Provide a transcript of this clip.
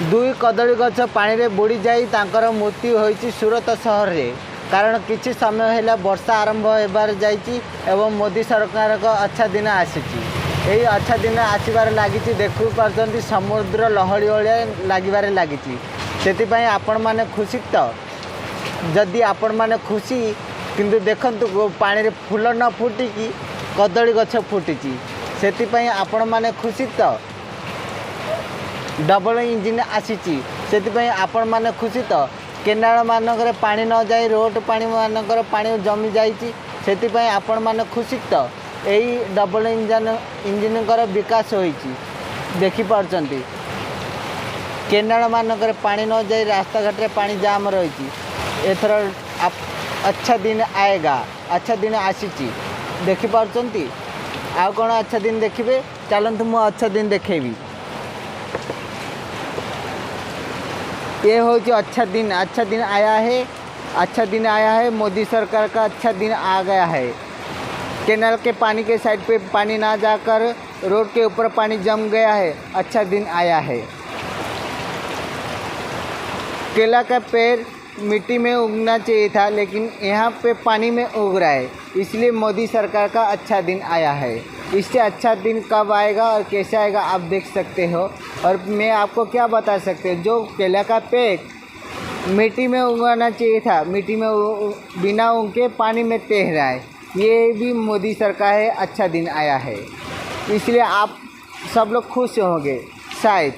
दुई कदली गछ पानी रे बुड़ी जाई तांकर मृत्यु होईची सूरत सहर रे। कारण किछि समय है वर्षा आरंभ होबार जाइए एवं मोदी सरकार का अच्छा दिन आसीची। यही अच्छा दिन आसबार लगी देखु पार्टी समुद्र लहड़ी लगे लगी से आपण मैंने खुशी तो जदि आपण मैंने खुशी किंतु देखंतु पानी रे फूल न फुटिकी कदली गछ फुटी से आपण मैंने खुशी तो डबल इंजिन आसीची से आपण मैंने खुशी तो केनाल मानक पानी न जाए रोड पानी मानक पानी जमी जाती आपण मैंने खुशी तो यही डबल इंजिन विकास होईची देखिपार्चंती। केनाल मानक पानी न जाए रास्ता घाट पानी जाम रही एथर अच्छा दिन आएगा अच्छा दिन आसीची देखिपार्चंती। आउ कौन अच्छा दिन देखिए चलतु मु अच्छा दिन देखेबी। ये हो अच्छा दिन आया है अच्छा दिन आया है मोदी सरकार का अच्छा दिन आ गया है। केनाल के पानी के साइड पे पानी ना जाकर रोड के ऊपर पानी जम गया है अच्छा दिन आया है। केला का पेड़ मिट्टी में उगना चाहिए था लेकिन यहाँ पे पानी में उग रहा है इसलिए मोदी सरकार का अच्छा दिन आया है। इससे अच्छा दिन कब आएगा और कैसे आएगा आप देख सकते हो। और मैं आपको क्या बता सकते हैं जो केला का पेड़ मिट्टी में उगाना चाहिए था मिट्टी में बिना उग के पानी में तैर रहा है ये भी मोदी सरकार है अच्छा दिन आया है इसलिए आप सब लोग खुश होंगे शायद।